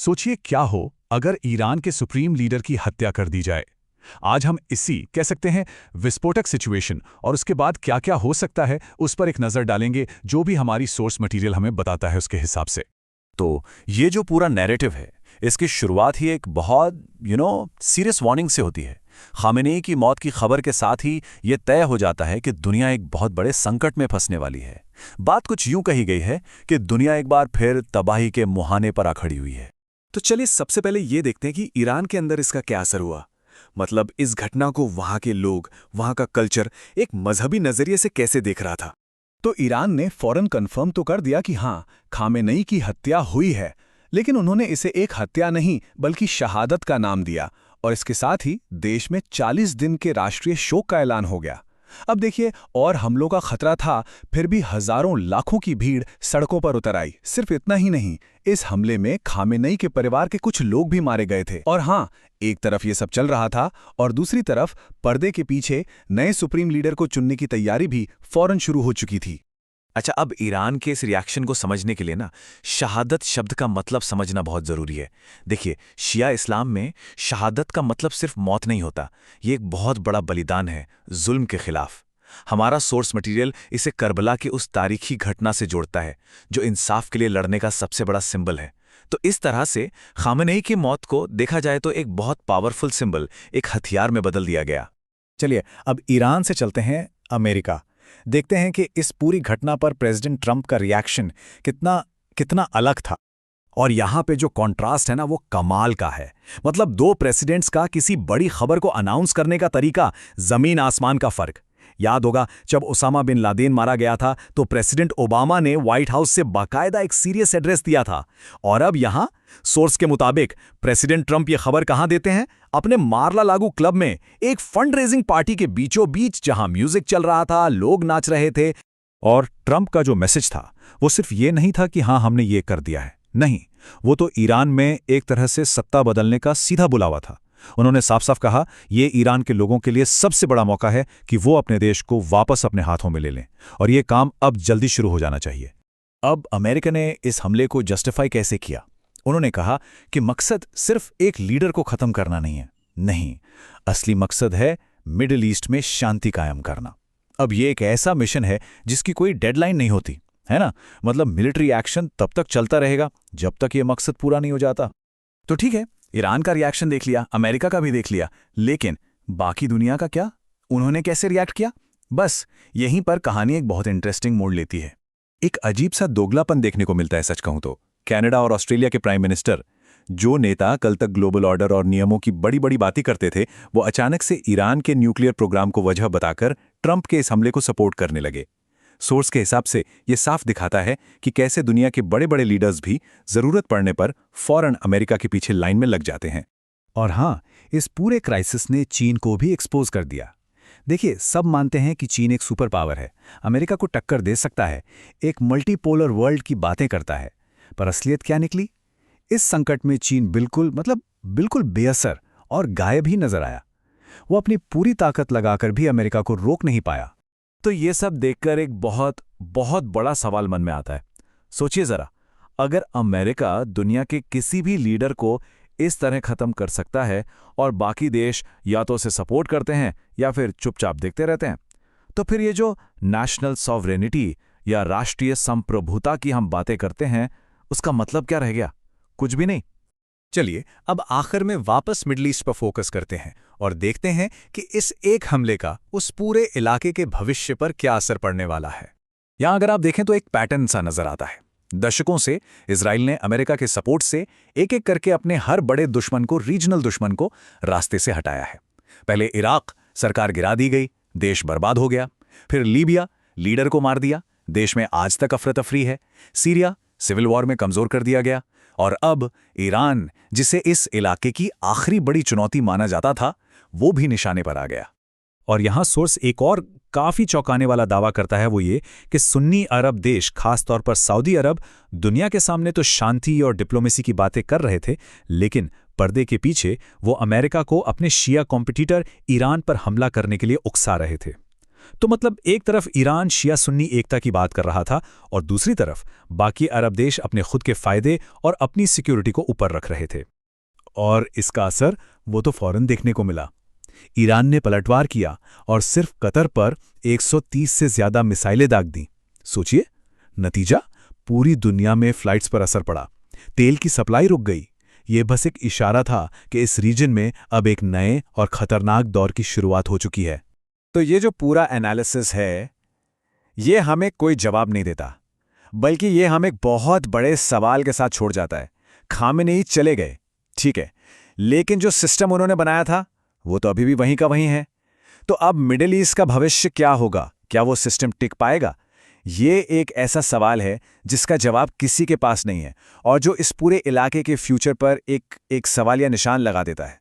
सोचिए क्या हो अगर ईरान के सुप्रीम लीडर की हत्या कर दी जाए। आज हम इसी कह सकते हैं विस्फोटक सिचुएशन और उसके बाद क्या क्या हो सकता है उस पर एक नज़र डालेंगे, जो भी हमारी सोर्स मटेरियल हमें बताता है उसके हिसाब से। तो ये जो पूरा नैरेटिव है, इसकी शुरुआत ही एक बहुत सीरियस वार्निंग से होती है। खामेनेई की मौत की खबर के साथ ही ये तय हो जाता है कि दुनिया एक बहुत बड़े संकट में फंसने वाली है। बात कुछ यूं कही गई है कि दुनिया एक बार फिर तबाही के मुहाने पर आ खड़ी हुई है। तो चलिए सबसे पहले ये देखते हैं कि ईरान के अंदर इसका क्या असर हुआ। मतलब इस घटना को वहां के लोग, वहां का कल्चर एक मजहबी नजरिए से कैसे देख रहा था। तो ईरान ने फौरन कंफर्म तो कर दिया कि हाँ, खामेनेई की हत्या हुई है, लेकिन उन्होंने इसे एक हत्या नहीं बल्कि शहादत का नाम दिया और इसके साथ ही देश में 40 दिन के राष्ट्रीय शोक का ऐलान हो गया। अब देखिए, और हमलों का खतरा था, फिर भी हजारों लाखों की भीड़ सड़कों पर उतर आई। सिर्फ इतना ही नहीं, इस हमले में खामेनेई के परिवार के कुछ लोग भी मारे गए थे। और हाँ, एक तरफ ये सब चल रहा था और दूसरी तरफ पर्दे के पीछे नए सुप्रीम लीडर को चुनने की तैयारी भी फौरन शुरू हो चुकी थी। अच्छा, अब ईरान के इस रिएक्शन को समझने के लिए ना शहादत शब्द का मतलब समझना बहुत जरूरी है। देखिए, शिया इस्लाम में शहादत का मतलब सिर्फ मौत नहीं होता, ये एक बहुत बड़ा बलिदान है जुल्म के खिलाफ। हमारा सोर्स मटेरियल इसे करबला के उस तारीखी घटना से जोड़ता है जो इंसाफ के लिए लड़ने का सबसे बड़ा सिंबल है। तो इस तरह से खामेनेई की मौत को देखा जाए तो एक बहुत पावरफुल सिंबल, एक हथियार में बदल दिया गया। चलिए अब ईरान से चलते हैं अमेरिका। देखते हैं कि इस पूरी घटना पर प्रेसिडेंट ट्रंप का रिएक्शन कितना अलग था। और यहां पे जो कॉन्ट्रास्ट है ना, वो कमाल का है। मतलब दो प्रेसिडेंट्स का किसी बड़ी खबर को अनाउंस करने का तरीका जमीन आसमान का फर्क। याद होगा जब ओसामा बिन लादेन मारा गया था तो प्रेसिडेंट ओबामा ने व्हाइट हाउस से बाकायदा एक सीरियस एड्रेस दिया था। और अब यहां सोर्स के मुताबिक प्रेसिडेंट ट्रंप ये खबर कहां देते हैं? अपने मारला लागू क्लब में एक फंड रेजिंग पार्टी के बीचों बीच, जहां म्यूजिक चल रहा था, लोग नाच रहे थे। और ट्रंप का जो मैसेज था वो सिर्फ ये नहीं था कि हां हमने ये कर दिया है, नहीं, वो तो ईरान में एक तरह से सत्ता बदलने का सीधा बुलावा था। उन्होंने साफ साफ कहा, ये ईरान के लोगों के लिए सबसे बड़ा मौका है कि वो अपने देश को वापस अपने हाथों में ले लें, और ये काम अब जल्दी शुरू हो जाना चाहिए। अब अमेरिका ने इस हमले को जस्टिफाई कैसे किया? उन्होंने कहा कि मकसद सिर्फ एक लीडर को खत्म करना नहीं है, नहीं, असली मकसद है मिडिल ईस्ट में शांति कायम करना। अब ये एक ऐसा मिशन है जिसकी कोई डेडलाइन नहीं होती, है ना? मतलब मिलिट्री एक्शन तब तक चलता रहेगा जब तक ये मकसद पूरा नहीं हो जाता। तो ठीक है, ईरान का रिएक्शन देख लिया, अमेरिका का भी देख लिया, लेकिन बाकी दुनिया का क्या? उन्होंने कैसे रिएक्ट किया? बस यहीं पर कहानी एक बहुत इंटरेस्टिंग मोड़ लेती है। एक अजीब सा दोगलापन देखने को मिलता है, सच कहूं तो। कनाडा और ऑस्ट्रेलिया के प्राइम मिनिस्टर, जो नेता कल तक ग्लोबल ऑर्डर और नियमों की बड़ी बड़ी बातें करते थे, वो अचानक से ईरान के न्यूक्लियर प्रोग्राम को वजह बताकर ट्रंप के इस हमले को सपोर्ट करने लगे। सोर्स के हिसाब से ये साफ दिखाता है कि कैसे दुनिया के बड़े बड़े लीडर्स भी जरूरत पड़ने पर फौरन अमेरिका के पीछे लाइन में लग जाते हैं। और हां, इस पूरे क्राइसिस ने चीन को भी एक्सपोज कर दिया। देखिए, सब मानते हैं कि चीन एक सुपर पावर है, अमेरिका को टक्कर दे सकता है, एक मल्टीपोलर वर्ल्ड की बातें करता है। पर असलियत क्या निकली? इस संकट में चीन बिल्कुल बेअसर और गायब ही नजर आया। वो अपनी पूरी ताकत लगाकर भी अमेरिका को रोक नहीं पाया। तो ये सब देखकर एक बहुत बहुत बड़ा सवाल मन में आता है। सोचिए जरा, अगर अमेरिका दुनिया के किसी भी लीडर को इस तरह खत्म कर सकता है और बाकी देश या तो उसे सपोर्ट करते हैं या फिर चुपचाप देखते रहते हैं, तो फिर ये जो नेशनल सॉवरेनिटी या राष्ट्रीय संप्रभुता की हम बातें करते हैं, उसका मतलब क्या रह गया? कुछ भी नहीं। चलिए अब आखिर में वापस मिडल ईस्ट पर फोकस करते हैं और देखते हैं कि इस एक हमले का उस पूरे इलाके के भविष्य पर क्या असर पड़ने वाला है। यहां अगर आप देखें तो एक पैटर्न सा नजर आता है। दशकों से इजराइल ने अमेरिका के सपोर्ट से एक एक करके अपने हर बड़े दुश्मन को, रीजनल दुश्मन को रास्ते से हटाया है। पहले इराक, सरकार गिरा दी गई, देश बर्बाद हो गया। फिर लीबिया, लीडर को मार दिया, देश में आज तक अफरा तफरी है। सीरिया, सिविल वॉर में कमजोर कर दिया गया। और अब ईरान, जिसे इस इलाके की आखिरी बड़ी चुनौती माना जाता था, वो भी निशाने पर आ गया। और यहां सोर्स एक और काफी चौंकाने वाला दावा करता है, वो ये कि सुन्नी अरब देश, खासतौर पर सऊदी अरब, दुनिया के सामने तो शांति और डिप्लोमेसी की बातें कर रहे थे, लेकिन पर्दे के पीछे वो अमेरिका को अपने शिया कॉम्पिटिटर ईरान पर हमला करने के लिए उकसा रहे थे। तो मतलब एक तरफ ईरान शिया सुन्नी एकता की बात कर रहा था और दूसरी तरफ बाकी अरब देश अपने खुद के फायदे और अपनी सिक्योरिटी को ऊपर रख रहे थे। और इसका असर वो तो फौरन देखने को मिला। ईरान ने पलटवार किया और सिर्फ कतर पर 130 से ज्यादा मिसाइलें दाग दी। सोचिए, नतीजा पूरी दुनिया में फ्लाइट्स पर असर पड़ा, तेल की सप्लाई रुक गई। ये बस एक इशारा था कि इस रीजन में अब एक नए और खतरनाक दौर की शुरुआत हो चुकी है। तो ये जो पूरा एनालिसिस है, ये हमें कोई जवाब नहीं देता, बल्कि ये हमें एक बहुत बड़े सवाल के साथ छोड़ जाता है। खामेनेई चले गए, ठीक है, लेकिन जो सिस्टम उन्होंने बनाया था वो तो अभी भी वहीं का वहीं है। तो अब मिडिल ईस्ट का भविष्य क्या होगा? क्या वो सिस्टम टिक पाएगा? ये एक ऐसा सवाल है जिसका जवाब किसी के पास नहीं है और जो इस पूरे इलाके के फ्यूचर पर एक सवालिया निशान लगा देता है।